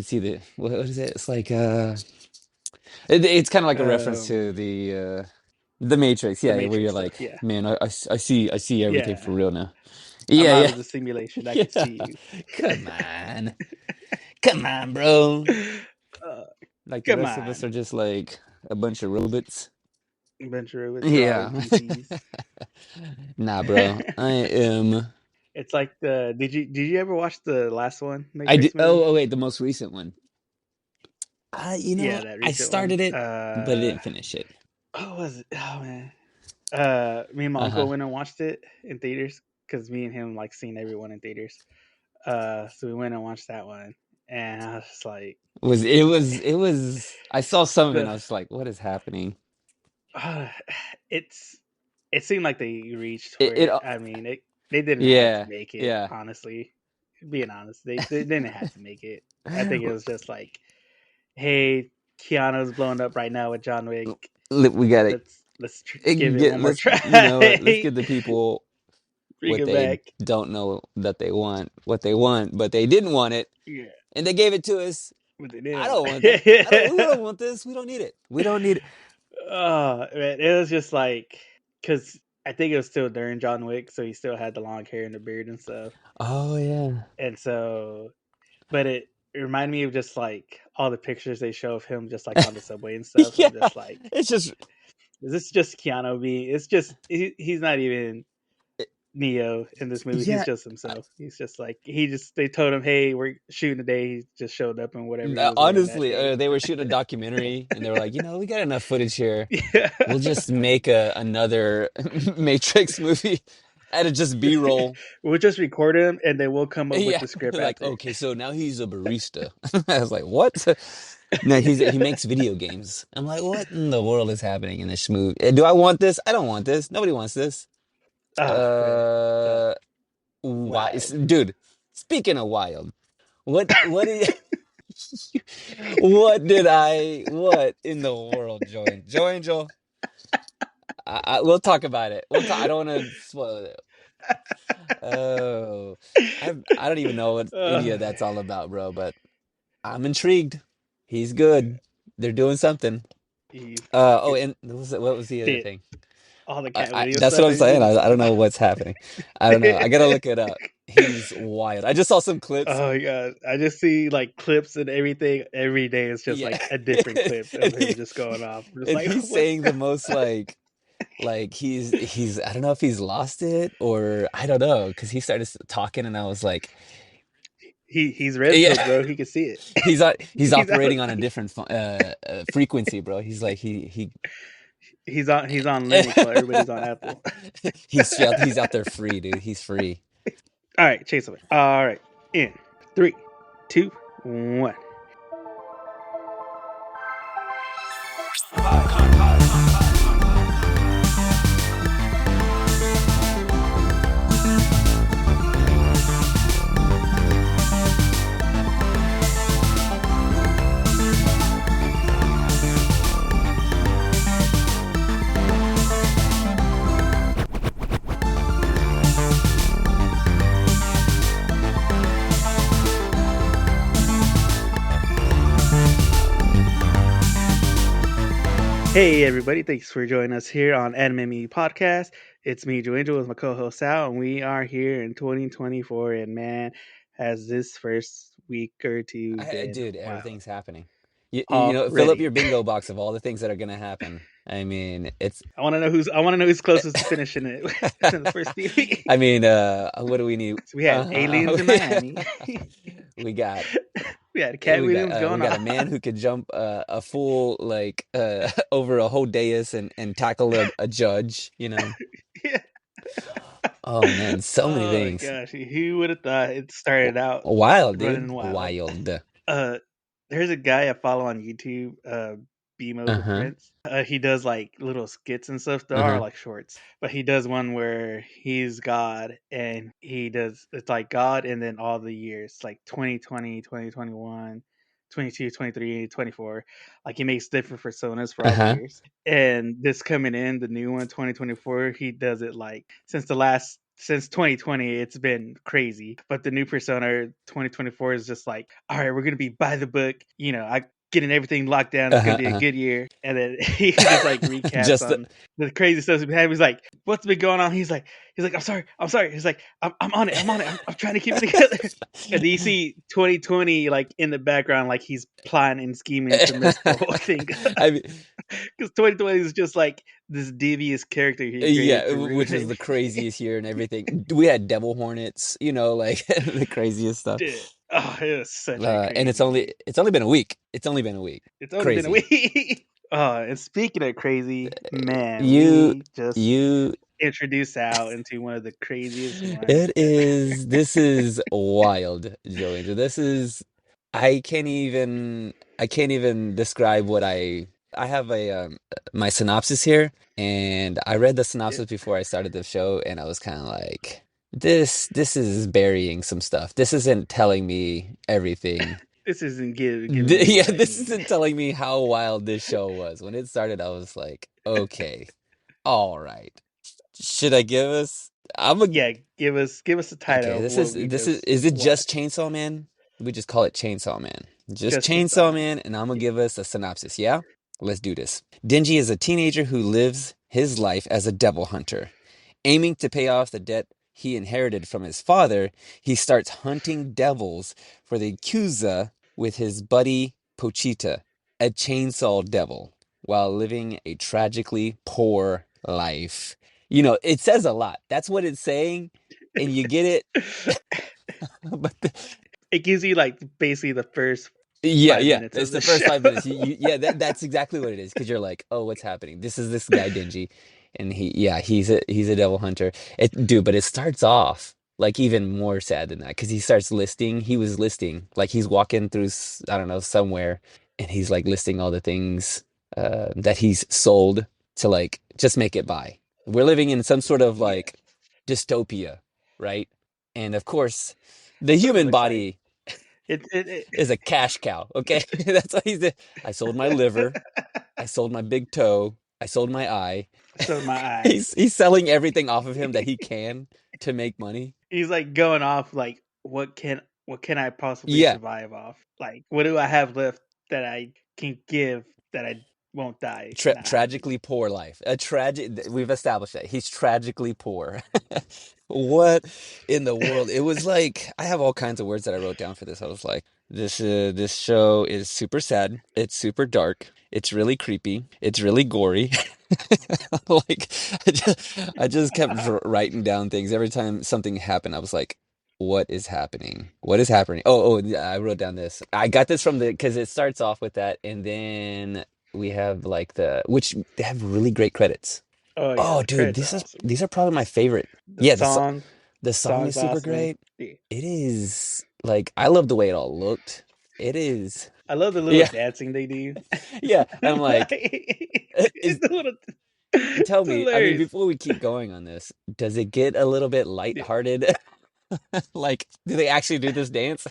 see what is it? It's like it's kind of like a reference Um, to the Matrix. the Yeah, where you're Matrix like, stuff. Yeah, man, I see everything for yeah. real now. I'm Yeah, out yeah, of the simulation. I can yeah. see Come on, come on, bro. you. Like the Come rest of us on, are just like a bunch of robots. Ventura with your all Yeah. NPCs. Nah, bro. I am. It's like the. Did you ever watch the last one I did. Matrix movie? Oh, wait, the most recent one. Yeah, that I recent one. started it, but I didn't finish it. What was it? Oh man. Me and my Uh-huh. uncle went and watched it in theaters because me and him like seen everyone in theaters. So we went and watched that one, and I was just like, I saw some of it and the I was like, what is happening? uh, it's it seemed like they reached It, it where I mean they didn't have to yeah, make it. yeah. Honestly, being honest, they didn't have to make it. I think it was just like, hey, Keanu's blowing up right now with John Wick. We gotta Let's give it get one more let's you know what, let's try. give the people Bring what it they back. don't know that they want, what they want, but they didn't want it, Yeah, and they gave it to us. but they I didn't want don't want that. We it. don't want this. We don't need it. We don't need it. Oh man, it was just like because I think it was still during John Wick, so he still had the long hair and the beard and stuff, Oh yeah. and so but it reminded me of just like all the pictures they show of him just like on the subway and stuff. I'm Yeah. just like, It's just is this just Keanu being? It's just he's not even Neo in this movie. He's yeah. just himself. He's just like they told him, hey, we're shooting today. He just showed up in whatever he was wearing that Honestly, day. they were shooting a documentary, and they were like, we got enough footage here. Yeah. We'll just make another Matrix movie out of just B-roll. We'll just record him and then we'll come up with Yeah, the script like after. okay, so now he's a barista. I was like, what? No, he makes video games. I'm like, what in the world is happening in this movie? Do I want this? I don't want this. Nobody wants this. Ah, man. Uh, why, Wild. dude? Speaking of wild, what did what in the world, Joe Angel? We'll talk about it. We'll talk. I don't want to spoil it. Oh, I don't even know what any Uh, of that's all about, bro. But I'm intrigued. He's good. They're doing something. he, Oh, it, and what was the other it, thing? all the cat video That's what stuff I'm that he's saying. doing. I don't know what's happening. I don't know. I gotta look it up. He's wild. I just saw some clips. Oh my god! I just see like clips and everything every day. It's just Yeah, like a different clip and of him just going off. I'm just and like, he's what? saying the most like he's I don't know if he's lost it or I don't know because he started talking and I was like, He's red yeah, pilled, bro. He can see it. he's he's out. operating on a different frequency, bro. He's like He's on Linux while everybody's on Apple. he's out there free, dude. He's free. All right, chase away. All right, in 3, 2, 1. Hey everybody, thanks for joining us here on Anime Me Podcast. It's me, Joe Angel, with my co-host Sal, and we are here in 2024. And man, has this first week or two been Dude, wild everything's happening. Fill up already? your bingo box of all the things that are gonna happen. I mean, it's. I want to know who's closest to finishing it in the first few weeks. I mean, what do we need? So we had aliens in Miami. We got We had Cat Williams we going got a off. man who could jump a full over a whole dais and tackle a judge. Yeah. Oh man, so many Oh my things. gosh, who would have thought it started out Wild, dude. running wild? Wild. Uh, there's a guy I follow on YouTube, BMO Uh the huh. Prince. He does like little skits and stuff. There Uh are huh. like shorts, but he does one where he's God and he does it's like God and then all the years like 2020, 2021, 22, 23, 24. Like he makes different personas for Uh all the huh. years. And this coming in, the new one, 2024, he does it like since the last since 2020, it's been crazy. But the new Persona 2024 is just like, all right, we're gonna be by the book. I getting everything locked down. It's gonna Uh-huh, be a uh-huh. good year. And then he just like recaps Just the, on the crazy stuff that's been happening. He's like, what's been going on? He's like, I'm sorry. He's like, I'm on it. I'm trying to keep it together. And then you see 2020 like in the background, like he's plotting and scheming to mess the whole thing I mean, because 2020 is just like this devious character he created yeah, to ruin which was the everything. craziest year and everything. We had devil hornets, like the craziest stuff. Dude, oh, it was such a And it's crazy only year. it's only been a week. It's only been a week. It's only been a Crazy. week. Oh, and speaking of crazy, man, You we just you introduced Al into one of the craziest ones. this is wild, Joey. I can't even describe what I have a my synopsis here, and I read the Yeah, synopsis before I started the show, and I was kind of like, this is burying some stuff. This isn't telling me everything. this isn't giving me Yeah, what I this need. isn't telling me how wild this show was. When it started, I was like, okay, all right. Should I give us? I'm a Yeah, give us the title Okay, of what we this is just it just watched. Chainsaw Man? We just call it Chainsaw Man. Just Just Chainsaw Chainsaw Man. Man, and I'm gonna Yeah, give us a synopsis, yeah? Let's do this. Denji is a teenager who lives his life as a devil hunter. Aiming to pay off the debt he inherited from his father, he starts hunting devils for the Yakuza with his buddy Pochita, a chainsaw devil, while living a tragically poor life. It says a lot. That's what it's saying, and you get it. But it gives you like basically the first yeah, 5 minutes it's of the the first show. 5 minutes. Yeah, that's exactly what it is. Because you're like, oh, what's happening? This is this guy Denji, and he's a devil hunter. Dude, but it starts off like even more sad than that because he starts listing. He was listing like he's walking through I don't know somewhere, and he's like listing all the things that he's sold to like just make it by. We're living in some sort of Yeah, like dystopia, right? And of course, the that's what it human looks like. body It is a cash cow. Okay, that's what he's. I sold my liver. I sold my big toe. I sold my eye. so my eye. He's selling everything off of him that he can to make money. He's like going off like what can I possibly Yeah, survive off? Like what do I have left that I can give that I won't die not having? tragically poor life. A tragic. We've established that he's tragically poor. What in the world? It was like I have all kinds of words that I wrote down for this. I was like, this show is super sad. It's super dark. It's really creepy. It's really gory. Like I just kept writing down things every time something happened. I was like, what is happening? What is happening? Oh, yeah, I wrote down this. I got this from the because it starts off with that, and then we have like which they have really great credits. Oh yeah, Oh, the dude, credits are awesome. these are probably my favorite. The Yeah, song, the the song is song's super awesome. great. Yeah. It is like I love the way it all looked. It is. I love the little Yeah, dancing they do. yeah. I'm like, is The little, tell it's me. I mean, hilarious. before we keep going on this, does it get a little bit Yeah. lighthearted? Like, do they actually do this dance?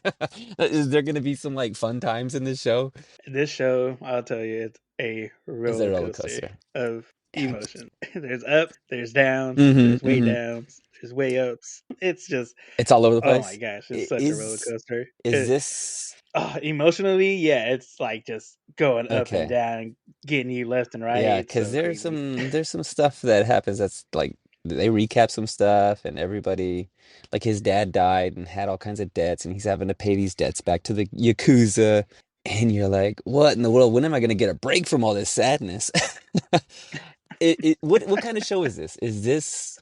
Is there gonna be some like fun times in this show? This show, I'll tell you, it's a Is there a roller roller coaster coaster? of emotion. There's up, there's downs, Mm-hmm, there's way mm-hmm. downs, there's way ups. It's just, It's all over the oh my place. gosh, it's I- such a roller Is coaster. is this Emotionally, yeah, it's like just going up and okay? down and getting you left and right. Yeah, It's because so crazy. there's some stuff that happens that's like they recap some stuff and everybody like his dad died and had all kinds of debts and he's having to pay these debts back to the Yakuza and you're like, what in the world? When am I gonna get a break from all this sadness? What kind of show is this? Is this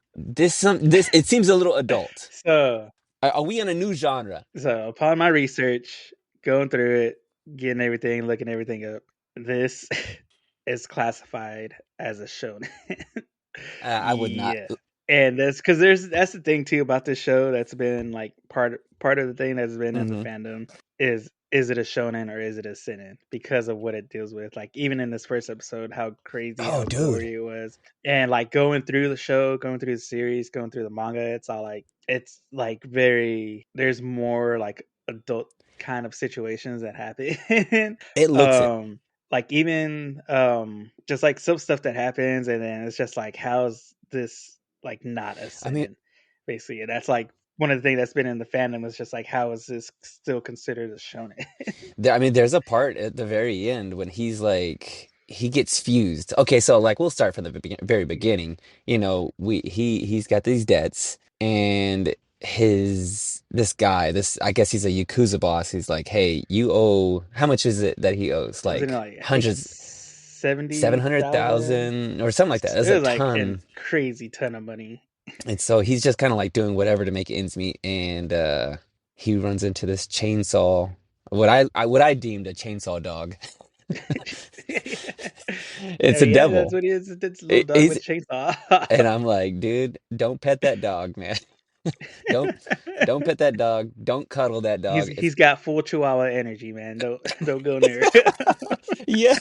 it seems a little adult. So, Are we in a new genre? so upon my research, going through it, getting everything, looking everything up, this is classified as a shonen. I would not. Yeah. And that's because that's the thing too about this show that's been like part of the thing that's been in the Hmm. fandom is it a shonen or is it a seinen because of what it deals with. Like even in this first episode, how crazy, Oh, how dude. gory it was, and like going through the show, going through the series, going through the manga, it's like very there's more like adult kind of situations that happen. It looks it. um like even just like some stuff that happens and then it's just like how's this like not a I mean, seinen basically. And that's like one of the things that's been in the fandom is just like, how is this still considered a shonen? I mean, there's a part at the very end when he's like he gets fused. Okay, so like we'll start from the very beginning. You know, he's got these debts, and his this guy, this I guess he's a Yakuza boss. He's like, "Hey, you owe how much is it that he owes? Wasn't it Like like, I think hundreds, 70,000? 700,000 or something like that. It's It a was like a ton." crazy ton of money. And so he's just kind of like doing whatever to make ends meet, and he runs into this chainsaw, what I deemed a chainsaw dog. Oh It's a yeah, that's devil. what he is. It's a little dog He's with a chainsaw. and I'm like, dude, don't pet that dog, man. Don't don't pet that dog. Don't cuddle that dog. It's He's got full Chihuahua energy, man. Don't go near. yeah.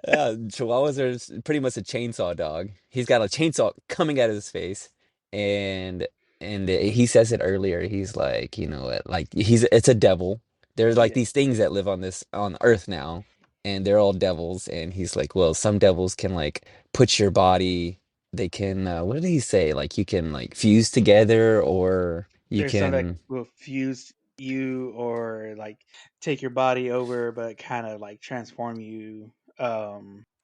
Yeah, Chihuahuas are pretty much a chainsaw dog. He's got a chainsaw coming out of his face, and he says it earlier. He's like, you know, like it's a devil. There's like Yeah, these things that live on Earth now, and they're all devils. And he's like, well, some devils can like put your body. They can. What did he say? Like you can like fuse together, or you there's some that can. will fuse you or like take your body over, but kind of like transform you.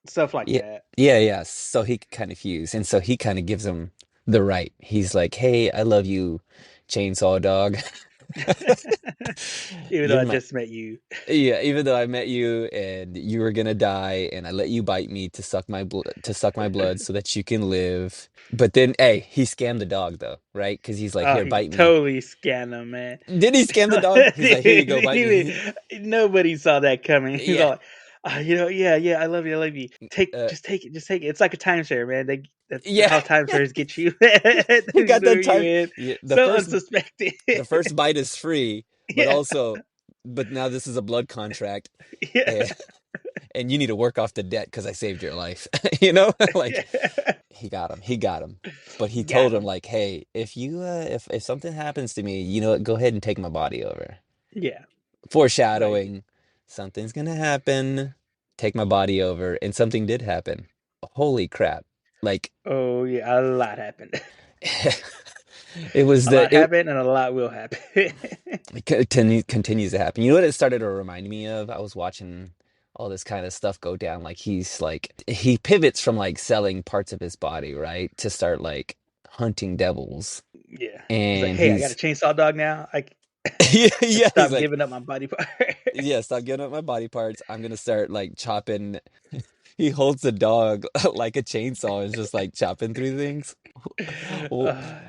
Stuff like Yeah, that. yeah. So he could kind of fuse, and so he kind of gives him the right. He's like, "Hey, I love you, Chainsaw Dog. Even though You're I my just met you. yeah. Even though I met you and you were gonna die, and I let you bite me to suck my blood so that you can live. But then, hey, he scammed the dog though, right? Because he's like, Oh, "Here, he bite me." totally scanned him, man. Did he scam the dog? He's like, "Here you go, bite me." Nobody saw that coming. He's Yeah, all like, yeah, I love you, I love you. uh, Just take it. It's like a timeshare, man. That's yeah. how timeshares get you. He They got that lure you time. in, Yeah, so unsuspecting. the first bite is free, but Yeah, also, but now this is a blood contract, yeah, and and you need to work off the debt because I saved your life. You know, like yeah. he got him, but he Got told him him. like, hey, if you if something happens to me, you know what, go ahead and take my body over. Yeah, like, Foreshadowing, something's gonna happen. Take my body over, and something did happen. Holy crap! Like oh yeah, a lot happened. it was A lot the it happened, and a lot will happen. continues to happen. You know what it started to remind me of? I was watching all this kind of stuff go down. Like he's like he pivots from like selling parts of his body, right, to start like hunting devils. Yeah, he's like, And hey, I got a he's chainsaw dog now. yeah, I yeah, he's stop like, giving up my body part. yeah, stop giving up my body parts. I'm gonna start like chopping. He holds the dog like a chainsaw and is just like chopping through things. Well, uh,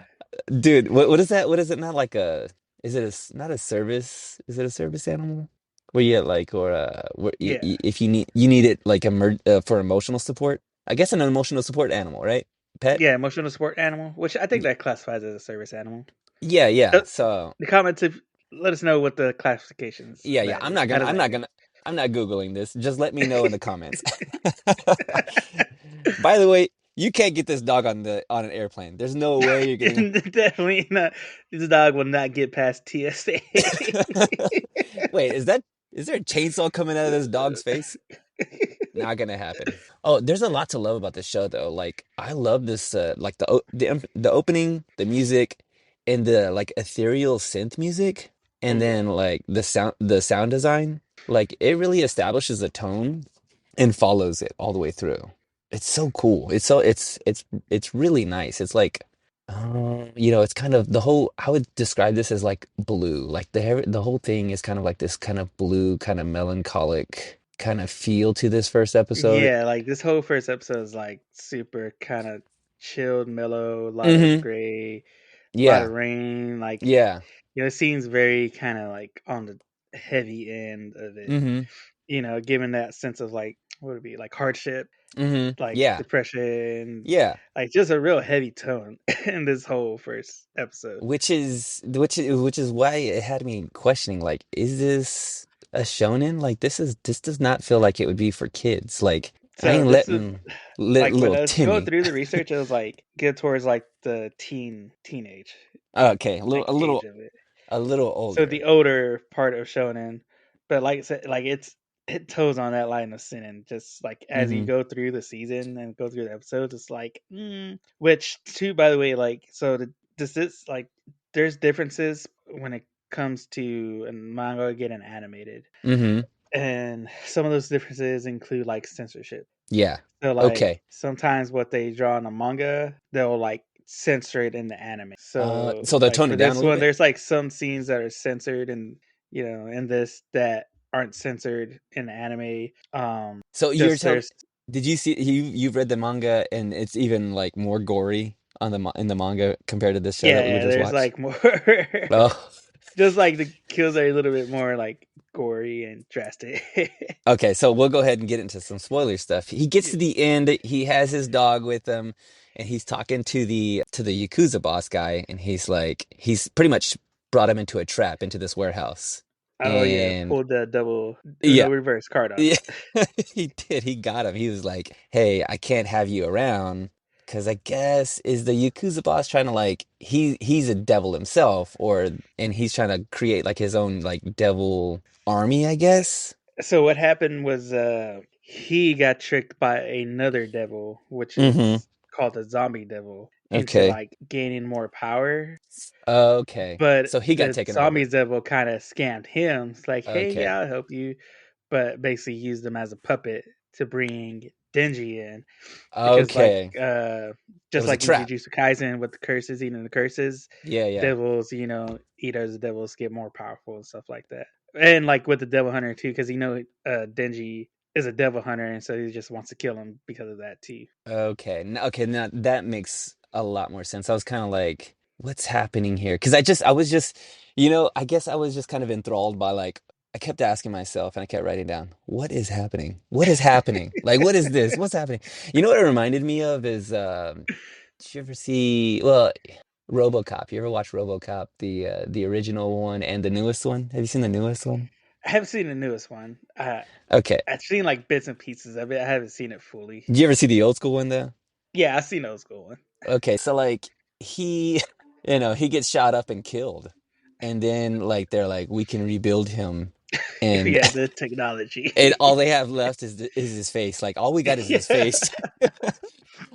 dude, what is that? What is it? Not like a, is it not a service? Is it a service animal? Where you like, or where yeah, if you need it like for emotional support. I guess an emotional support animal, right? Pet? yeah, emotional support animal, which I think Y- that classifies as a service animal. Yeah, yeah. Uh, So the comments, if let us know what the classifications yeah. that is. How does that go? I'm not Googling this. Just let me know in the comments. By the way, you can't get this dog on an airplane. There's no way you're getting. Definitely not. This dog will not get past TSA. Wait, is there a chainsaw coming out of this dog's face? Not gonna happen. Oh, there's a lot to love about this show though. Like I love this like the opening, the music, and the like ethereal synth music, Oh and yeah. then like the sound design. Like it really establishes a tone and follows it all the way through. It's so cool. It's really nice. It's like you know, it's kind of the whole, I would describe this as like blue. Like the whole thing is kind of like this kind of blue, kind of melancholic kind of feel to this first episode. Yeah, like this whole first episode is like super kind of chilled, mellow, a lot of Hmm. gray, a lot of Yeah. rain. Like, Yeah. it seems very kind of like on the heavy end of it. Hmm. Given that sense of like, what would it be, like hardship, Hmm. like Yeah. depression, Yeah. like just a real heavy tone in this whole first episode. Which is why it had me questioning like, is this a shonen? Like this does not feel like it would be for kids. Like I So ain't this is letting like when little I was going Timmy. through the research, it was like geared towards like the teenage Okay, like age of it. a little So older. the older part of shonen, but like I said, like it toes on that line of sin, and just like as you Hmm. go through the season and go through the episodes, it's like, which too, by the way, like so the does this like there's differences when it comes to a manga getting animated, Mm-hmm. and some of those differences include like censorship. Yeah. So like Okay. sometimes what they draw in a manga, they'll like censor it in the anime. So So they'll like tone for it down a this little one, bit. there's like some scenes that are censored, and in this that aren't censored in the anime. So you're Just telling, there's did you see you've read the manga and it's even like more gory on the in the manga compared to this show that we yeah, just there's watched? like more. Oh, Just like the kills are a little bit more like gory and drastic. okay. So we'll go ahead and get into some spoiler stuff. He gets Yeah. to the end. He has his dog with him, and he's talking to the Yakuza boss guy, and he's like, he's pretty much brought him into a trap into this warehouse, Oh yeah, and pulled the double yeah. Uno reverse card on him. Yeah, he did. He got him. He was like, "Hey, I can't have you around because I guess is the Yakuza boss trying to like he's a devil himself, or and he's trying to create like his own like devil army, I guess." So what happened was he got tricked by another devil, which Mm-hmm. is called the zombie devil, into Okay. like gaining more power. Okay. But So he got the taken zombie over. devil kind of scammed him. It's like, hey, Okay. yeah, I'll help you, but basically used him as a puppet to bring Denji in because Okay. It just was a like in trap. Jujutsu Kaisen with the curses eating the curses, Yeah, yeah. devils, eat as devils get more powerful and stuff like that. And like with the devil hunter too, because Denji is a devil hunter, and so he just wants to kill him because of that too. Okay. Okay. Now that makes a lot more sense. I was kind of like, what's happening here? Because I was just, I guess I was just kind of enthralled by like, I kept asking myself and I kept writing down, what is happening? What is happening? Like, what is this? What's happening? You know what it reminded me of is, did you ever see, well, RoboCop? You ever watch RoboCop, the original one and the newest one? Have you seen the newest one? I haven't seen the newest one. Okay. I've seen like bits and pieces of it. I haven't seen it fully. Did you ever see the old school one though? Yeah, I've seen those school one. Okay, so like he, he gets shot up and killed. And then like they're like, we can rebuild him. And Yeah, the technology. and all they have left is his face. Like all we got is his Yeah. face.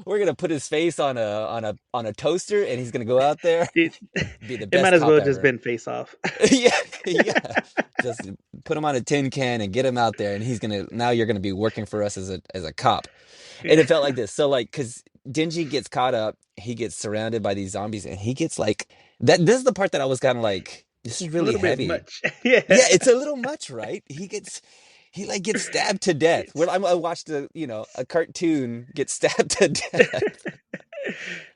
We're gonna put his face on a toaster and he's gonna go out there, It, be the it might best as cop well just ever. been face off. Yeah, yeah. Just put him on a tin can and get him out there and he's gonna now you're gonna be working for us as a cop. And it felt like this. So like, because Denji gets caught up, he gets surrounded by these zombies, and he gets like that. This is the part that I was kind of like, this is A really little bit heavy. much. Yeah. Yeah, it's a little much, right? He like gets stabbed to death. It's I watched a cartoon get stabbed to death.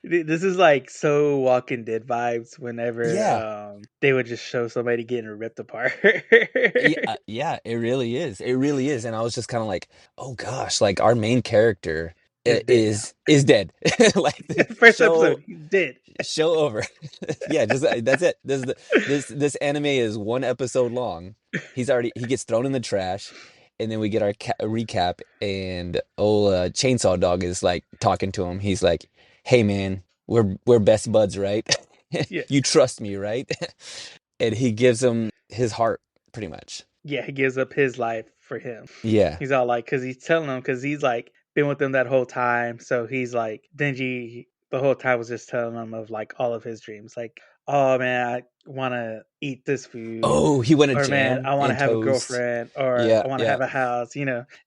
this is like so Walking Dead vibes whenever Yeah, they would just show somebody getting ripped apart. yeah, yeah. It really is. It really is. And I was just kind of like, oh gosh, like our main character Is dead now. is dead. Like the First show. episode, he's dead. Show over. Yeah, just that's it. This anime is one episode long. He gets thrown in the trash, and then we get our recap, and old Chainsaw Dog is like talking to him. He's like, "Hey man, we're best buds, right? Yeah. You trust me, right?" And he gives him his heart, pretty much. Yeah, he gives up his life for him. Yeah, He's all like, because he's telling him, because he's like been with them that whole time. So he's like, Denji, the whole time was just telling him of like all of his dreams. Like, oh man, I want to eat this food. oh, he wanted Or man, jam I want to and have a toast. girlfriend. Or Yeah, I want to yeah. have a house.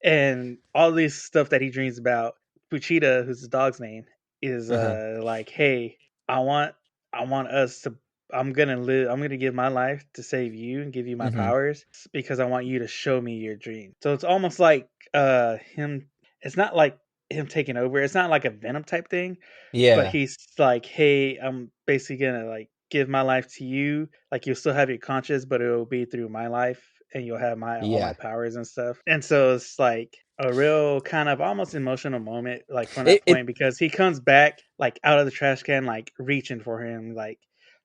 And all this stuff that he dreams about. Fuchida, who's the dog's name, is Uh-huh. like, hey, I want, I want us to. I'm gonna live. I'm gonna give my life to save you and give you my Hmm. powers because I want you to show me your dream. So it's almost like him. It's not like him taking over. It's not like a Venom type thing, but Yeah, he's like, hey, I'm basically gonna like give my life to you. Like you'll still have your conscience, but it'll be through my life, and you'll have my all my yeah. powers and stuff. And so it's like a real kind of almost emotional moment, like from that It point, because he comes back like out of the trash can, like reaching for him, like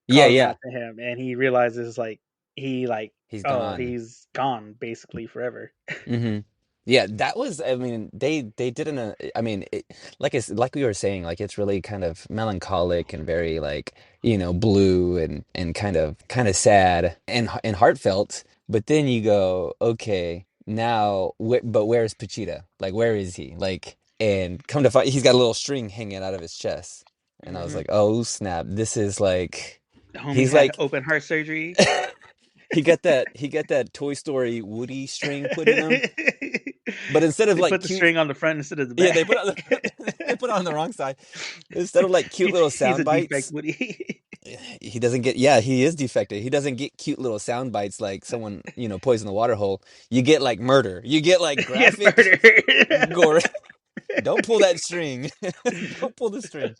yeah, calling yeah. out to him, and he realizes like he like He's oh gone. he's gone basically forever. Hmm. Yeah, that was, I mean, they did I mean, like we were saying, like it's really kind of melancholic and very like, blue and kind of sad and heartfelt. But then you go, okay, now but where's Pachita? Like where is he? Like and come to find he's got a little string hanging out of his chest. And I was Hmm. like, oh snap, this is like, Homie he's had like, open heart surgery. he got that Toy Story Woody string put in him, but instead of They like put the cute, string on the front instead of the yeah, back. they put it on the wrong side. Instead of like cute little He's sound a defect, bites, Woody. he doesn't get, yeah, he is defected. He doesn't get cute little sound bites like someone, poison the water hole. You get like murder. You get like Get graphic murdered. gore. Don't pull that string. Don't pull the string.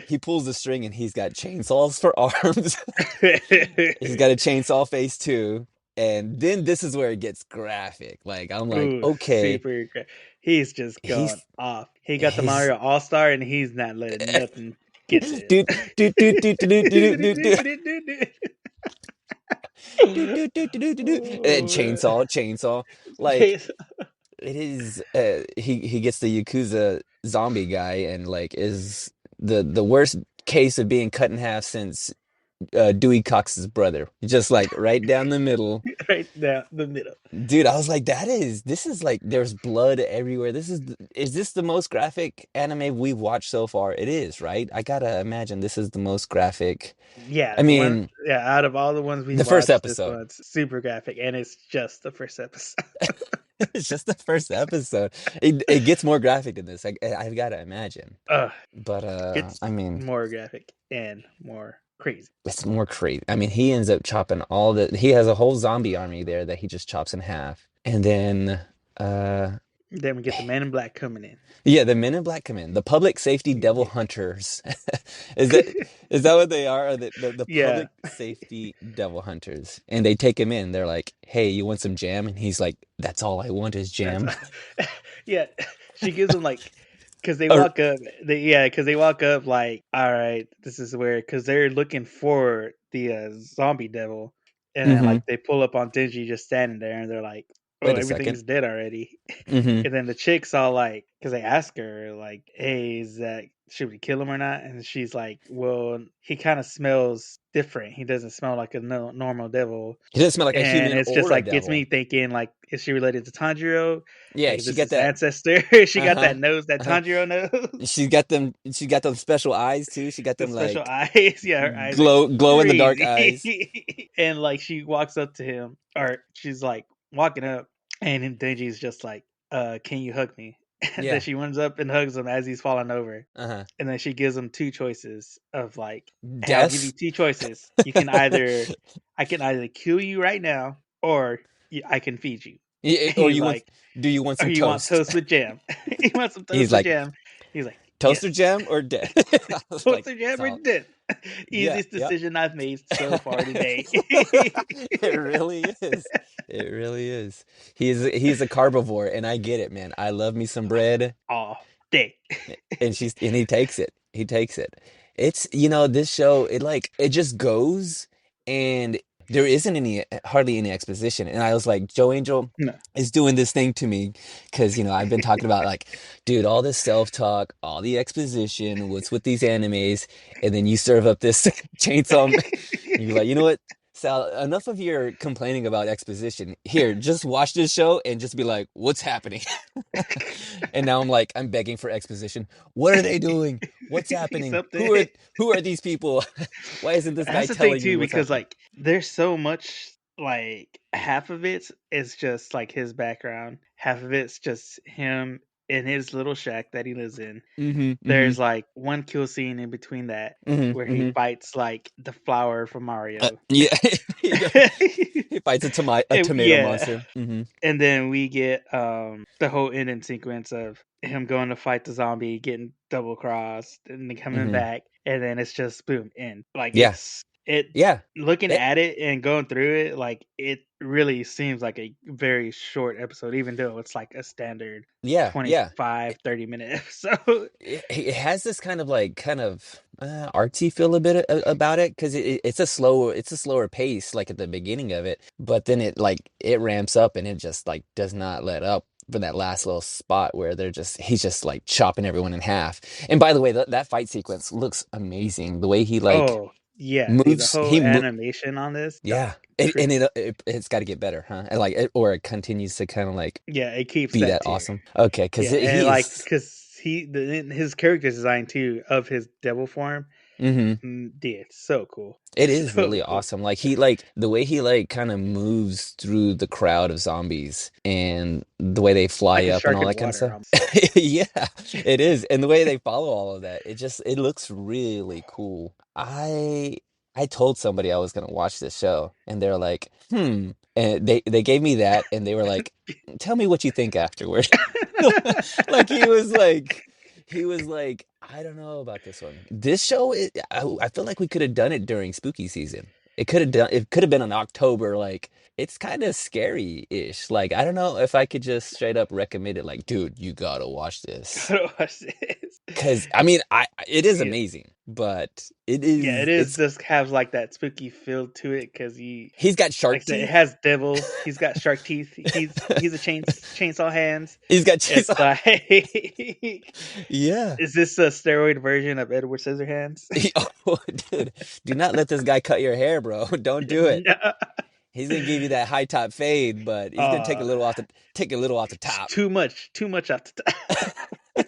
He pulls the string and he's got chainsaws for arms. He's got a chainsaw face too. And then this is where it gets graphic. Like I'm like, Ooh, okay, super great. He's just going he's off. He got the he's Mario All Star, and he's not letting nothing get to him. dude, dude, dude, dude, dude, dude, dude, dude, dude, dude, dude, dude, dude, dude. Oh, Chainsaw. Like Chase. it is. He gets the Yakuza zombie guy and like is the worst case of being cut in half since Dewey Cox's brother. Just like right down the middle. Right down the middle. Dude, I was like, this is like, there's blood everywhere. Is this the most graphic anime we've watched so far? It is, right? I gotta imagine this is the most graphic. Yeah, I the one. mean, Yeah, out of all the ones we the first watched, this episode. one's super graphic, and it's just the first episode. It's just the first episode. It gets more graphic than this. I've gotta imagine. uh, But it's I mean, more graphic and more crazy. it's more crazy. I mean, he ends up chopping he has a whole zombie army there that he just chops in half. And then uh Then we get the Man in Black coming in. yeah, the Men in Black come in. The public safety devil hunters. Is that what they are? Are the Yeah, public safety devil hunters. And they take him in. They're like, "Hey, you want some jam?" And he's like, "That's all I want is that's jam." yeah. She gives them like because they Or walk up. Because they walk up like, all right, this is where because they're looking for the zombie devil, and then mm-hmm. like they pull up on Dingy just standing there, and they're like, oh, Wait a second. everything's dead already. Mm-hmm. And then the chick's all like, because they ask her like, hey, is that should we kill him or not? And she's like, well, he kind of smells different. He doesn't smell like a normal devil. He doesn't smell like a And human it's just or a like gets me devil. thinking like, is she related to Tanjiro? Yeah, Like, is she this got his that. ancestor? She got Uh-huh. that nose, that Uh-huh. Tanjiro nose, She got those special eyes too. She got the them special like eyes. Yeah, her eyes are glow in the dark eyes. crazy. And like she walks up to him, or she's like walking up, and then Denji's just like, can you hug me? And then Yeah. she runs up and hugs him as he's falling over. Uh-huh. And then she gives him two choices of like, hey, I'll give you Death. two choices. I can either kill you right now, or I can feed you. And Or he's like, do you want or some you want toast? toast with jam? He wants some toast He's with like, jam. He's like, toaster yes. jam or death? I was Toast like, with jam or solid. death. Yeah, Easiest yep. decision I've made so far today. It really is. It really is. He's a carbivore, and I get it, man. I love me some bread, All day. and he takes it. He takes it. It's this show. It just goes, and there isn't hardly any exposition. And I was like, Joe Angel No. is doing this thing to me because I've been talking about like, dude, all this self-talk, all the exposition, what's with these animes, and then you serve up this chainsaw. And you're like, you know what, Sal, enough of your complaining about exposition. Here, just watch this show and just be like, what's happening? And now I'm begging for exposition. What are they doing? What's happening? Something. Who are these people? Why isn't this guy That's the thing telling me too, what's because happening? like there's so much like half of it is just like his background, half of it's just him in his little shack that he lives in. Mm-hmm. Mm-hmm. There's like one kill scene in between that where Mm-hmm. he Mm-hmm. fights like the flower from Mario. Yeah. He does. He fights a tomato Yeah. monster. Mm-hmm. And then we get the whole ending sequence of him going to fight the zombie, getting double crossed, and then coming Mm-hmm. back, and then it's just boom, end. Like Yeah. it Yeah. looking It, at it and going through it, like it really seems like a very short episode, even though it's like a standard yeah. Yeah. 25-30 minute episode. It has this kind of artsy feel a bit about it because it's a slower pace like at the beginning of it, but then it ramps up and it just like does not let up for that last little spot where he's just like chopping everyone in half. And by the way, that fight sequence looks amazing. The way he like Oh yeah, dude, the moves, whole animation on this, yeah, and crazy. it's got to get better, huh? Or it continues to kind of like Yeah, it keeps be that that tier. awesome. Okay, because Yeah, and he like is. because his character design too of his devil form. Hmm. Dude, it's so cool. It is So really cool. awesome. Like he like the way he like kind of moves through the crowd of zombies and the way they fly Like a up and shark all in that kind of water. stuff. Yeah, it is. And the way they follow all of that, it looks really cool. I told somebody I was gonna watch this show and they're like, "Hmm." And they gave me that and they were like, "Tell me what you think afterward." Like he was like, I don't know about this one. This show, I feel like we could have done it during spooky season. It could have been in October. Like it's kind of scary-ish. Like I don't know if I could just straight up recommend it. Like, dude, you gotta watch this. Gotta watch this. Because I mean, it is Yeah, amazing, but yeah, it is it's just has like that spooky feel to it because he's got like shark I said, it teeth. has devils. He's got shark teeth. He's a chainsaw hands. He's got It's chainsaw. like, Yeah. is this a steroid version of Edward Scissorhands? Oh, dude, do not let this guy cut your hair, bro. Don't do it. No. He's gonna give you that high top fade, but he's gonna uh, take a little off the it's top. too much off the top.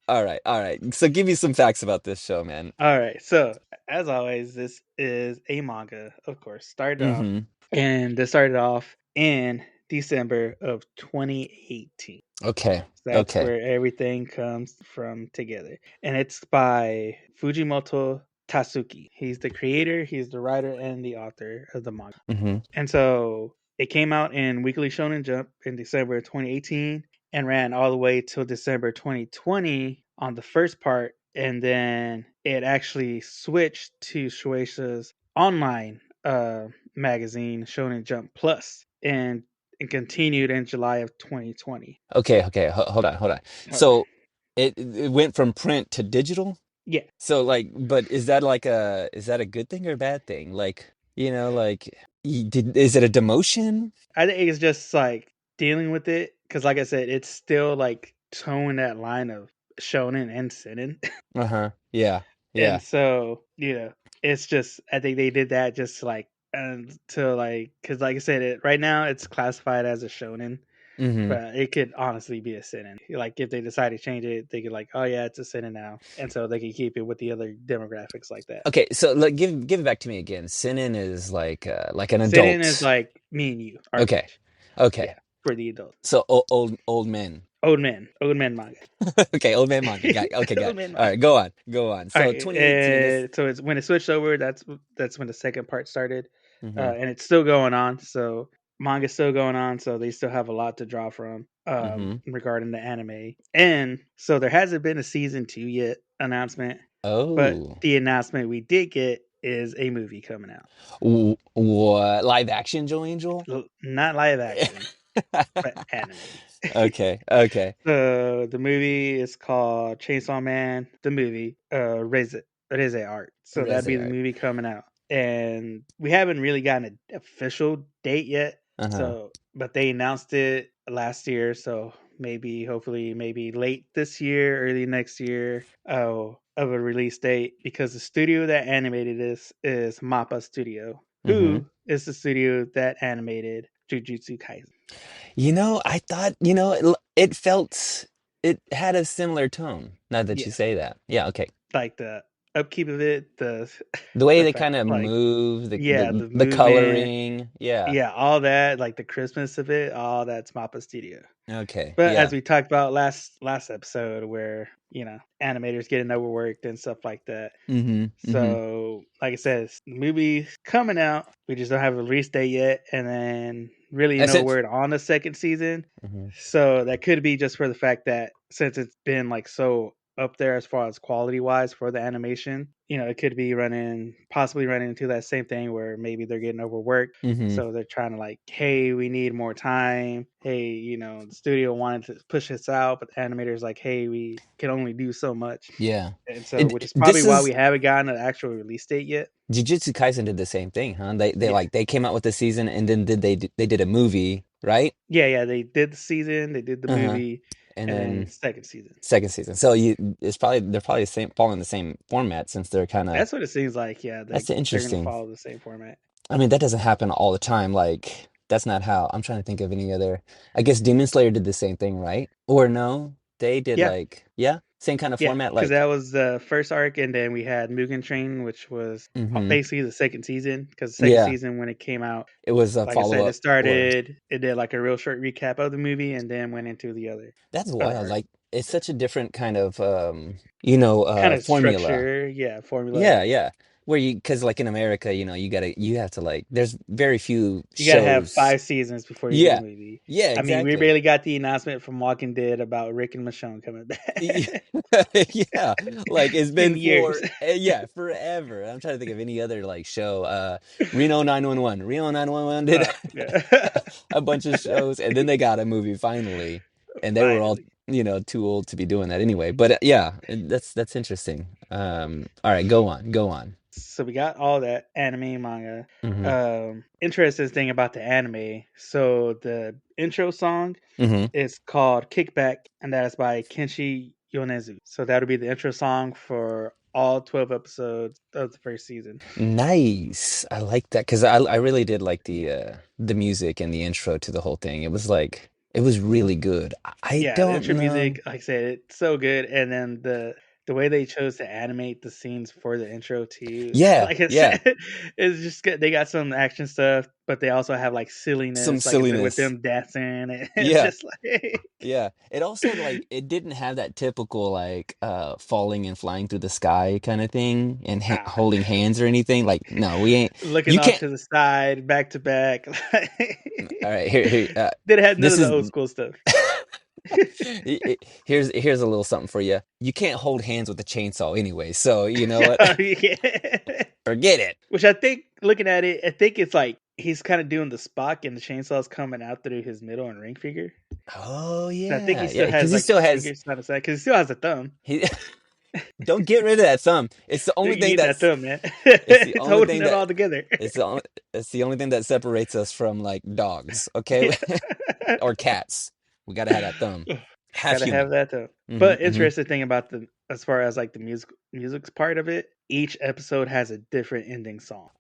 All right, all right. So give me some facts about this show, man. All right, so as always, this is a manga, of course. Mm-hmm. This started off in December of 2018. Okay, That's okay. where everything comes from together. And it's by Fujimoto Tatsuki. He's the creator, he's the writer, and the author of the manga. Mm-hmm. And so it came out in Weekly Shonen Jump in December 2018 and ran all the way till December 2020 on the first part. And then it actually switched to Shueisha's online magazine, Shonen Jump Plus, and continued in July of 2020. Okay, okay. Hold on, hold on. All right. So it went from print to digital. Yeah, So like, but is that a good thing or a bad thing? Like, like is it a demotion? I think it's just like dealing with it because, like I said, it's still like towing that line of shonen and seinen. Uh-huh. Yeah. And Yeah. so, it's just I think they did that just like to like because like I said, right now it's classified as a shonen, Mm-hmm. but it could honestly be a seinen. Like if they decide to change it, they could like, oh yeah, it's a seinen now, and so they can keep it with the other demographics like that. Okay, so like give it back to me again. Sinin is like an Seinen is adult. like me and you, our Okay. age. Okay. Yeah, for the adults. So old men. Old man manga. Okay, old man manga. Got it. Okay, got Old it. man All manga. right, go on. Go on. All So right, 2018 is so it's when it switched over. That's when the second part started, mm-hmm. and it's still going on. So manga's still going on. So they still have a lot to draw from Mm-hmm. regarding the anime. And so there hasn't been a season 2 yet announcement, but Oh. the announcement we did get is a movie coming out. What live action Joe Angel? Not live action, but anime. Okay, okay. So the movie is called Chainsaw Man. The movie, Reze Art. So that'd be the Reservoir. movie coming out, and we haven't really gotten an official date yet. Uh-huh. So, but they announced it last year, so maybe, hopefully, maybe late this year, early next year. Oh, of a release date because the studio that animated this is Mappa Studio, Mm-hmm. who is the studio that animated Jujutsu Kaisen. I thought, it had a similar tone. Now that you Yeah, say that. Yeah, okay. like the upkeep of it, the The way the they fact kind of like move, yeah, the the movement, coloring. Yeah. yeah, all that, like the Christmas of it, all that's Mappa Studio. Okay. But as Yeah. we talked about last episode, where animators getting overworked and stuff like that. Mm-hmm. Mm-hmm. So, like I said, the movie's coming out. We just don't have a release date yet, and then really That's no it. word on the second season. Mm-hmm. So that could be just for the fact that since it's been like so up there as far as quality wise for the animation, it could be possibly running into that same thing where maybe they're getting overworked. Mm-hmm. So they're trying to like, hey, we need more time. Hey, the studio wanted to push this out, but the animator's like, hey, we can only do so much. Yeah. And so, which is probably This why we is haven't gotten an actual release date yet. Jujutsu Kaisen did the same thing, huh? Yeah. They came out with the season and then they did a movie, right? Yeah. They did the season, they did the Uh-huh. movie, And and then then second season. second season. So they're probably the same following the same format since they're kind of That's what it seems like. Yeah, that's they're gonna interesting. follow the same format. I mean, that doesn't happen all the time. Like that's not how I'm trying to think of any other. I guess Demon Slayer did the same thing, right? Or no? They did Yeah, like, yeah, same kind of yeah, format, because that like, was the first arc, and then we had Mugen Train, which was hmm basically the second season. Because the second yeah, season, when it came out, it was a like I said, follow-up, it or started, it did like a real short recap of the movie, and then went into the that's other wild. arc. Like, it's such a different kind of, Kind of formula. structure, yeah, formula. Yeah, yeah. Where you, because like in America, you have to like, there's very few You gotta have shows. 5 seasons before you get a Yeah, movie. yeah, I mean, we exactly. barely got the announcement from Walking Dead about Rick and Michonne coming back Yeah, like it's in been years. yeah, forever. I'm trying to think of any other like show. Reno 911. Reno 911 did Yeah. a bunch of shows, and then they got a movie finally, and they were all, Finally. too old to be doing that anyway. But yeah, that's interesting. All right, go on, go on. So we got all that anime manga. Hmm Interesting thing about the anime. So the intro song hmm is called Kickback, and that is by Kenshi Yonezu. So that'll be the intro song for all 12 episodes of the first season. Nice. I like that because I really did like the music and the intro to the whole thing. It was really good. I Yeah, the don't intro know. music, like I said, it's so good, and then the way they chose to animate the scenes for the intro too, Yeah, like I yeah. said, it's just good. They got some action stuff, but they also have like Some silliness, like I said, with silliness. them dancing. And it's Yeah, just like yeah. It also like it didn't have that typical like falling and flying through the sky kind of thing and ah, holding hands or anything. Like, no, we ain't. looking You off can't. to the side, back to back. All right, here. They had none This of the is old school stuff. here's a little something for you. You can't hold hands with a chainsaw anyway, so you know what? Yeah. Forget it. Which I think, looking at it, I think it's like he's kind of doing the Spock, and the chainsaw's coming out through his middle and ring finger. Oh So I think he yeah, yeah. still Because has he like still the has fingers on the side because he still has a thumb. he. Don't get rid of that thumb. It's the You only can thing get that that's. thumb, man. It's the It's only holding thing it that. all together. It's the only. It's the only thing that separates us from like dogs. Okay, Yeah. or cats. We gotta have that thumb. Half Gotta have human. that thumb. hmm But hmm interesting thing about the as far as like the music's part of it, each episode has a different ending song.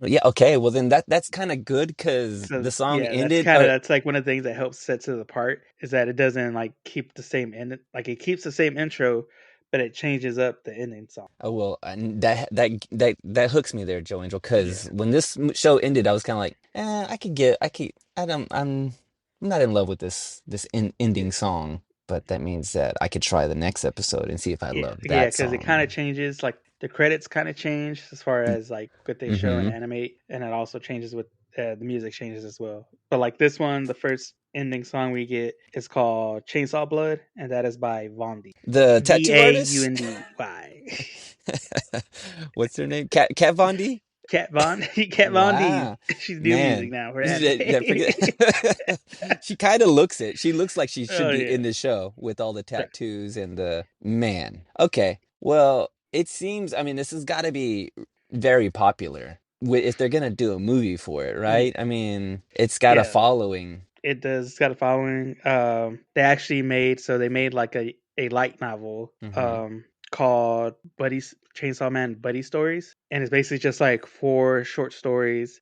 Yeah. Okay. Well, then that's kind of good because So the song yeah, that's ended. kind of that's like one of the things that helps sets it apart is that it doesn't like keep the same end, like it keeps the same intro, but it changes up the ending song. Oh well, and that hooks me there, Joe Angel. Yeah, Because when this show ended, I was kind of like, I'm not in love with this ending song. But that means that I could try the next episode and see if I love yeah, that because it kind of song. changes. Like the credits kind of change as far as like what they show and Mm-hmm. animate, and it also changes with the music changes as well. But like this one, the first ending song we get is called Chainsaw Blood, and that is by Vondi. The tattoo artist. Vaundi. What's her name? Kat Von D? Cat Von, Cat Von D. Wow, She's doing music man. now for anime. Yeah, forget. She kind of looks it. She looks like she should Oh be yeah, in the show with all the right. tattoos and the man. Okay, well, it seems. I mean, this has got to be very popular if they're gonna do a movie for it, right? I mean, it's got a Yeah, following. it does. It's got a following. They actually made like a light novel Hmm called Buddy's Chainsaw Man Buddy Stories, and it's basically just like 4 short stories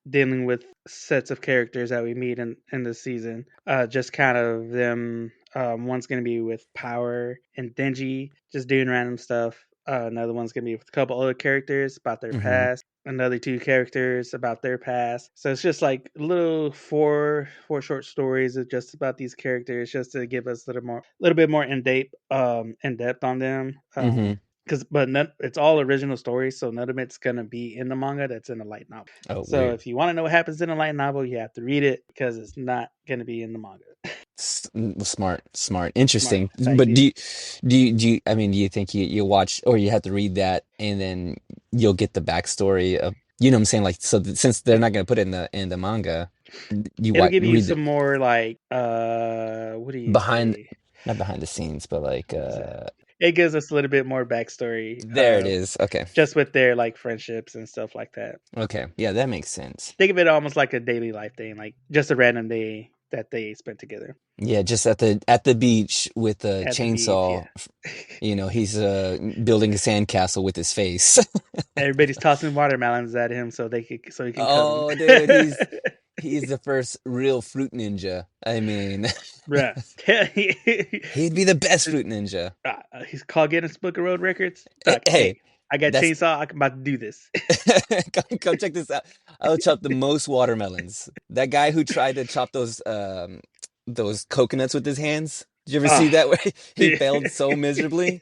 dealing with sets of characters that we meet in this season. Just kind of them. One's gonna be with Power and Denji, just doing random stuff. Another one's gonna be with a couple other characters about their hmm past. Another 2 characters about their past. So it's just like little four short stories of just about these characters, just to give us a little bit more in depth on them. hmm Because but none, it's all original stories, so none of it's gonna be in the manga. That's in the light novel. Oh, So weird. if you want to know what happens in a light novel, you have to read it because it's not gonna be in the manga. Smart, smart, Smart. interesting. Thank But you. I mean, do you think you watch or you have to read that and then you'll get the backstory of, you know what I'm saying? Like, so since they're not going to put it in the manga, you It'll give you read some it more like what do you behind, say? not behind the scenes, but like, Exactly. It gives us a little bit more backstory, there it is. Okay. just with their like friendships and stuff like that. Okay. Yeah, that makes sense. Think of it almost like a daily life thing, like just a random day that they spent together Yeah, just at the beach with a at the beach. chainsaw, Yeah, he's building a sandcastle with his face. everybody's tossing watermelons at him so he can cut them. Oh, dude, He's the first real fruit ninja. I mean, Bruh. he'd be the best fruit ninja. He's called Guinness Book of Road Records. Doc, Hey, hey, I got that's chainsaw. I'm about to do this. come check this out. I'll chop the most watermelons. That guy who tried to chop those coconuts with his hands. Did you ever see Ah, that where he dude. failed so miserably?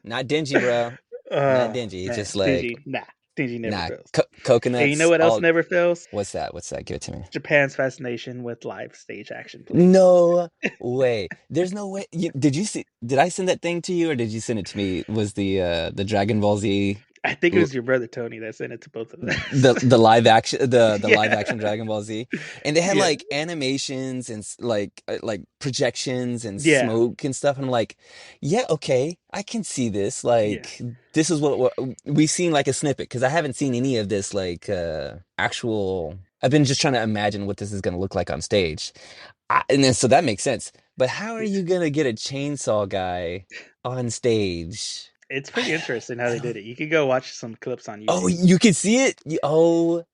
Not dingy, bro. Not dingy. It's Man, just like, Dingy. Nah, Dingy never nah, fails. Hey, you know coconuts what else all. never fails? What's that? What's that? Give it to me. Japan's fascination with live stage action plays. No way. There's no way. Did you see? Did I send that thing to you, or did you send it to me? Was the Dragon Ball Z I think it l- was your brother Tony that sent it to both of us. the live action the live Yeah, action Dragon Ball Z, and they had yeah, like animations and like projections and yeah, smoke and stuff, and I'm like, yeah, okay, I can see this. yeah. Like this is what we've seen like a snippet because I haven't seen any of this like actual. I've been just trying to imagine what this is going to look like on stage. And then so that makes sense. But how are you gonna get a chainsaw guy on stage? It's pretty I, interesting how I they did don't. it. You could go watch some clips on Oh, YouTube. you can see it. Oh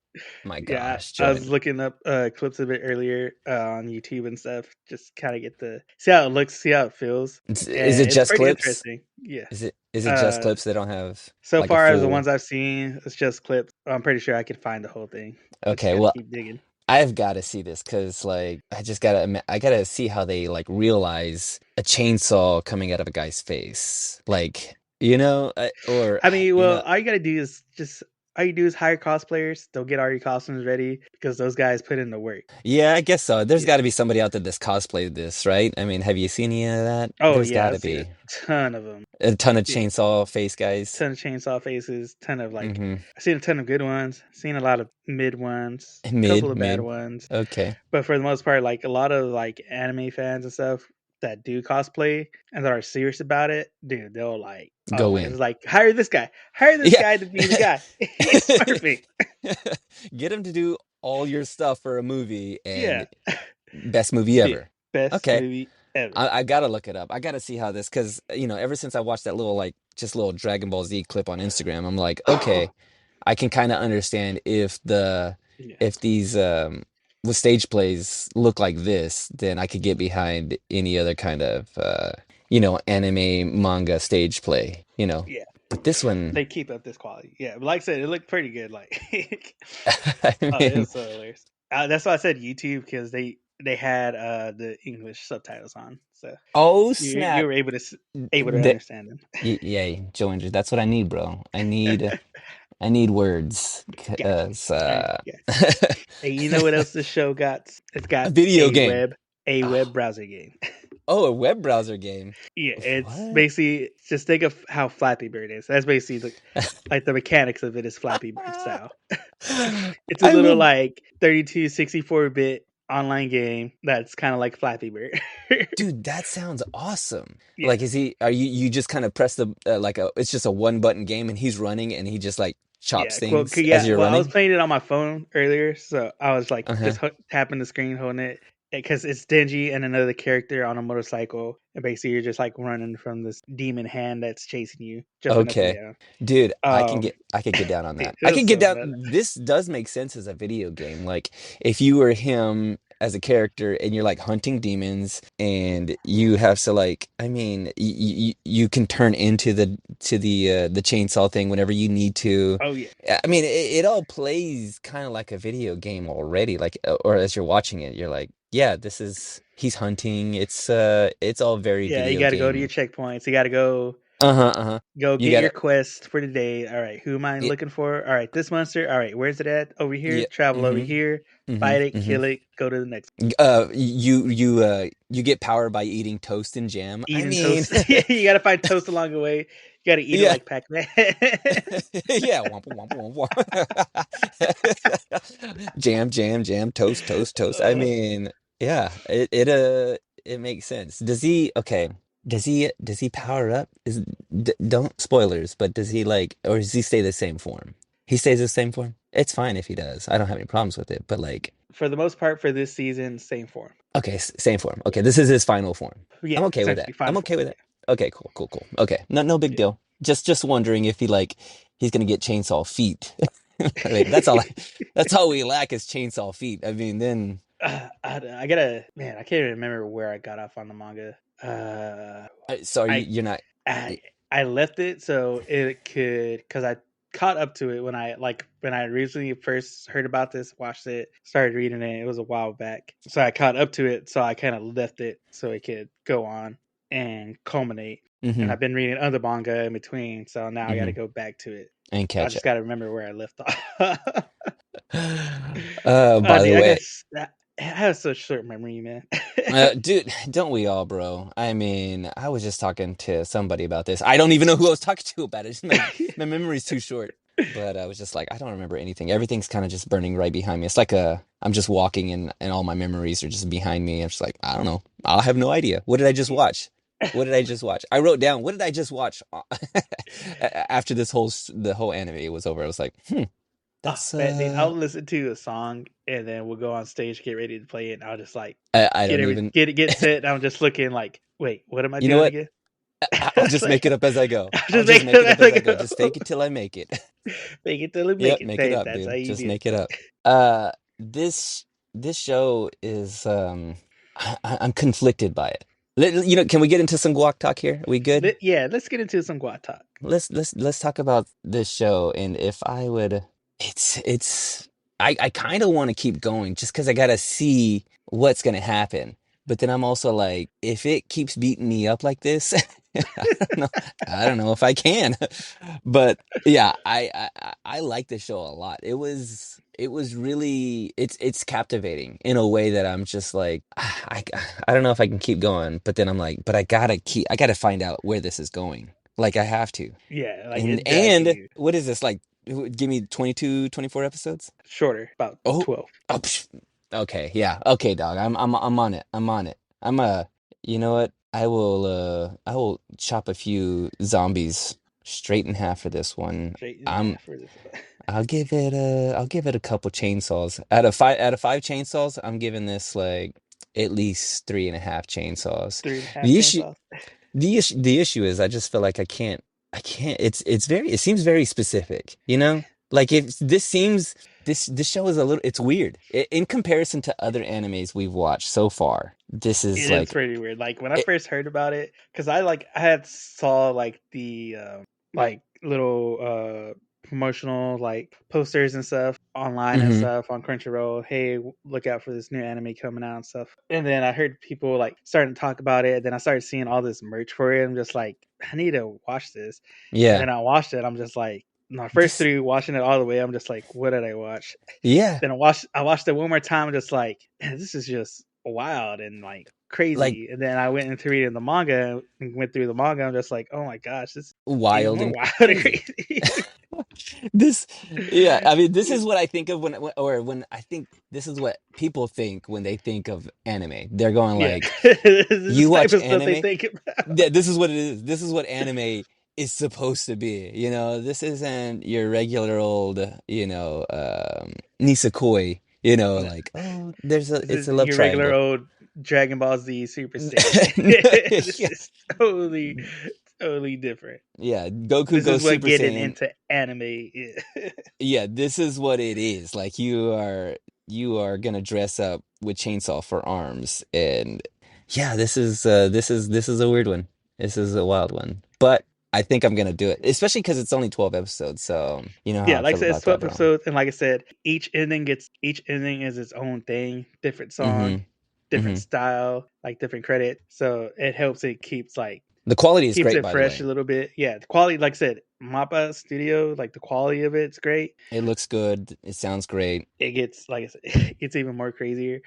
my Yeah, gosh, I was Join. looking up clips of it earlier on YouTube and stuff, just kind of get the see how it looks, see how it feels, Is it and it's just pretty clips? interesting. Yeah. Is it just Uh, clips? They don't have so like a far as the full. ones I've seen, it's just clips. I'm pretty sure I could find the whole thing. I just Okay, got to well, keep digging. I've got to see this because like I gotta see how they like realize a chainsaw coming out of a guy's face, like or I mean, you well, know. all you gotta do is just all you do is hire cosplayers. They'll get all your costumes ready because those guys put in the work. Yeah, I guess so. There's Yeah. got to be somebody out there that's cosplayed this, right? I mean, have you seen any of that? Oh There's yeah, got to I've seen a be ton of them. a ton of Yeah, chainsaw face guys. ton of chainsaw faces, ton of like Mm-hmm. I've seen a ton of good ones, seen a lot of mid ones, a couple Mid, of bad mid. ones, Okay. but for the most part, like a lot of like anime fans and stuff that do cosplay and that are serious about it, dude, they'll like, oh Go my, in. it's like hire this Yeah. guy to be the guy. He's perfect. Get him to do all your stuff for a movie Yeah, and best movie dude, ever. best Okay. movie ever. I gotta look it up. I gotta see how this, because ever since I watched that little like just little Dragon Ball Z clip on Instagram, I'm like, okay, I can kind of understand Yeah, if these with stage plays look like this, then I could get behind any other kind of anime manga stage play. yeah. But this one, They keep up this quality. Yeah, but like I said, it looked pretty good. Like, I oh, it mean, was so hilarious. That's why I said YouTube because they had the English subtitles on, so oh you snap! were able to The, understand them. yay, Joe Andrew, that's what I need, bro. I need words, Gotcha. 'cause Gotcha. Hey, you know what else this show got? It's a got video game. a web Oh, browser game. oh, a web browser game. Yeah, it's What? basically just think of how Flappy Bird is. That's basically the mechanics of it is Flappy Bird style. It's a I little would, like 32, 64-bit online game that's kind of like Flappy Bird. dude, that sounds awesome. Yeah, Like, are you just kind of press the it's just a one button game and he's running and he just like chops yeah, well, things as yeah. you're Well, I was running? playing it on my phone earlier, so I was like Uh-huh. just tapping the screen, holding it, because it's Denji and another character on a motorcycle, and basically you're just like running from this demon hand that's chasing you, jumping up and Okay. down. Dude, Um, I could get down on dude, that. it I was could get so down. nuts. This does make sense as a video game. Like if you were him as a character and you're like hunting demons and you have to like I mean you can turn into the chainsaw thing whenever you need to. Oh yeah, I mean it all plays kind of like a video game already like or as you're watching it you're like yeah, this is he's hunting. It's all very yeah. You video got to go to your game. checkpoints. You got to go Uh-huh, uh-huh. go You get your gotta quest for the day. All right, who am I yeah, looking for? All right, this monster. All right, where's it at? Over here. yeah. Travel over Mm-hmm. here. Mm-hmm. Fight it. Mm-hmm. Kill it. Go to the next. You get power by eating toast and jam. I Eating mean, toast. You got to find toast along the way. You got to eat it yeah, like Pac Man. yeah. Womp womp womp womp. Jam, jam, jam. Toast, toast, toast. I mean, yeah. It makes sense. Does he? Okay. Does he power up? Don't spoilers, but does he like, or does he stay the same form? He stays the same form. It's fine if he does. I don't have any problems with it. But like. For the most part, for this season, same form. Okay, same form. Yeah, Okay, this is his final form. yeah, I'm okay with that. essentially I'm final okay form. with Yeah, that. Okay, cool, cool, cool. Okay, no big yeah. deal. Just wondering if he's gonna get chainsaw feet. I mean, that's all we lack is chainsaw feet. I mean, then I gotta, man, I can't even remember where I got off on the manga. so are you, I you're not I I left it so it could, because I caught up to it when I recently first heard about this, watched it, started reading it. It was a while back, so I caught up to it. So I kind of left it so it could go on and culminate. And mm-hmm, I've been reading other manga in between, so now I got mm-hmm, to go back to it. and I catch just up. got to remember where I left off. By the Dude, I way, guess I have such short memory, man. dude, don't we all, bro? I mean, I was just talking to somebody about this. I don't even know who I was talking to about it. Just my memory's too short. But I was just like, I don't remember anything. Everything's kind of just burning right behind me. It's like I'm just walking and all my memories are just behind me. I'm just like, I don't know. I'll have no idea. What did I just watch? What did I just watch? I wrote down, what did I just watch? After the whole anime was over, I was like, Oh that's man, dude, I'll listen to a song and then we'll go on stage, get ready to play it, and I'll just like I don't even. get set. And I'm just looking like, wait, what am I You know doing what? again? I'll It's just make like it up as I go. I'll I'll just just make make it it up as I as I go. Just fake go. it till I make it. Make it till I make Yep, it. make it Hey, up, that's how dude. you Just do make it it. up. This show is I'm conflicted by it. Can we get into some guac talk here? Are we good? Yeah, let's get into some guat talk. Let's talk about this show and if I would it's I kind of want to keep going just because I gotta see what's gonna happen. But then I'm also like, if it keeps beating me up like this, I don't know. I don't know if I can. But yeah, I like this show a lot. It was really it's captivating in a way that I'm just like I don't know if I can keep going. But then I'm like, but I gotta find out where this is going. Like I have to. Yeah, like And it drags you what is this like? Give me 22, 24 episodes? shorter, about Oh, 12. oh, okay, yeah, okay, dog. I'm on it. I'm on it. You know what? I will chop a few zombies straight in half for this one. Straight in I'm half for this one. I'll give it a couple chainsaws. Out of five chainsaws, I'm giving this like at least three and a half chainsaws. Three and a half The issue chainsaws. the issue is I just feel like I can't it seems very specific, you know? Like if this seems this show is a little it's weird. In comparison to other animes we've watched so far. This is It is like pretty weird. Like when I it, first heard about it, because I had saw like the like little promotional like posters and stuff online and mhm. stuff on Crunchyroll. Hey, look out for this new anime coming out and stuff. And then I heard people like starting to talk about it. Then I started seeing all this merch for it. I'm just like, I need to watch this. And Yeah. then I watched it. I'm just like, my first This three watching it all the way. I'm just like, what did I watch? yeah. Then I watched it one more time, just like, man, this is just wild and like Like crazy. And then I went into reading the manga and went through the manga. I'm just like, oh my gosh, this is even wild more and wild and crazy. crazy. This yeah, I mean this is what I think of when I think this is what people think when they think of anime. They're going Yeah, like, this is "You the type watch of stuff they anime? think about. Yeah, this is what it is. This is what anime is supposed to be. You know, this isn't your regular old, nisekoi, like, oh, This it's is a love your regular triangle. old Dragon Ball Z Super Saiyan. This Yeah. is totally, totally different. Yeah, Goku This is goes what Super getting Saiyan. into anime is. Yeah, this is what it is. Like you are gonna dress up with chainsaw for arms, and yeah, this is a weird one. This is a wild one, but I think I'm gonna do it, especially because it's only 12 episodes. So you know how Yeah, I like I feel said, it's about that, 12 bro. episodes, and like I said, each ending is its own thing, different song, Mm-hmm. different Mm-hmm. style, like different credit. So it helps it The quality is keeps great, it by the fresh a way. little bit. Yeah, the quality, like I said, Mappa Studio, like the quality of it's great. It looks good. It sounds great. It gets, like I said, it gets even more crazier.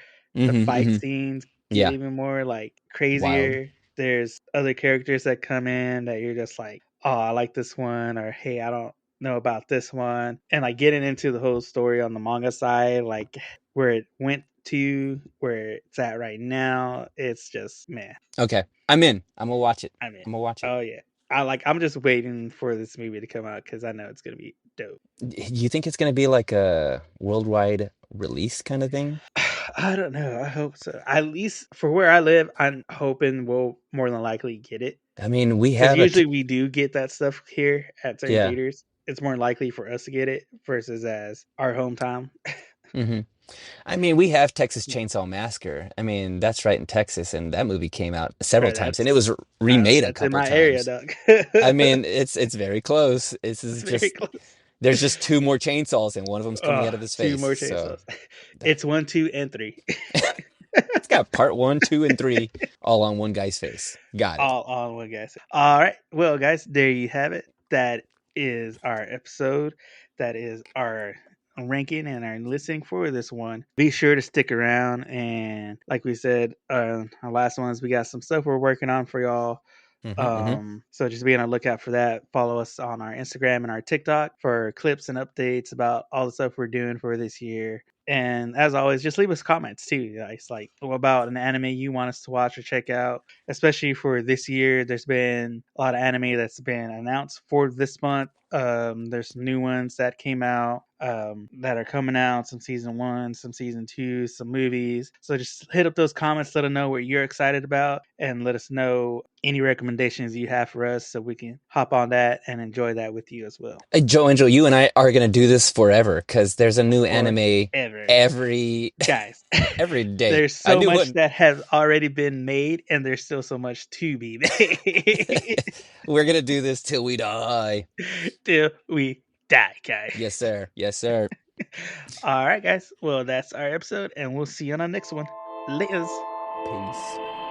The Mm-hmm. fight Mm-hmm. scenes get Yeah, even more like wild. crazier. There's other characters that come in that you're just like, oh, I like this one, or hey, I don't know about this one. And like getting into the whole story on the manga side, like where it went to, where it's at right now, it's just man. Okay, I'm in. I'm gonna watch it. I mean, I'm gonna watch it. oh yeah. I'm just waiting for this movie to come out because I know it's gonna be dope. You think it's gonna be like a worldwide release kind of thing? I don't know. I hope so. At least for where I live, I'm hoping we'll more than likely get it I mean, we because have usually we do get that stuff here at certain yeah, theaters. it's more likely for us to get it versus as our hometown. Hmm. I mean, we have Texas Chainsaw Massacre. I mean, that's right in Texas, and that movie came out several Bro, times, and it was remade a that's in couple my area, times. Doug. I mean, it's very close. This is It's very just close. there's just two more chainsaws, and one of them's coming out of his Two face. more So chainsaws. It's 1, 2, and 3. it's got part one, two, and three all on one guy's face. Got it. All one, guys. All right. Well, guys, there you have it. That is our episode. That is our ranking and our listing for this one. Be sure to stick around. And like we said, our last ones, we got some stuff we're working on for y'all. Hmm. So just be on the lookout for that. Follow us on our Instagram and our TikTok for clips and updates about all the stuff we're doing for this year. And as always, just leave us comments too, guys. Like about an anime you want us to watch or check out. Especially for this year, there's been a lot of anime that's been announced for this month. There's some new ones that came out that are coming out. Some season one, some season two, some movies. So just hit up those comments. Let us know what you're excited about, and let us know any recommendations you have for us, so we can hop on that and enjoy that with you as well. Hey, Joe Angel, you and I are gonna do this forever because there's a new anime Forever, every guys. every day. There's I so knew much what that has already been made, and there's still so much to be made. we're gonna do this till we die. Till we die, guys. Yes, sir. Yes, sir. All right, guys. Well, that's our episode, and we'll see you on our next one. Laters. Peace.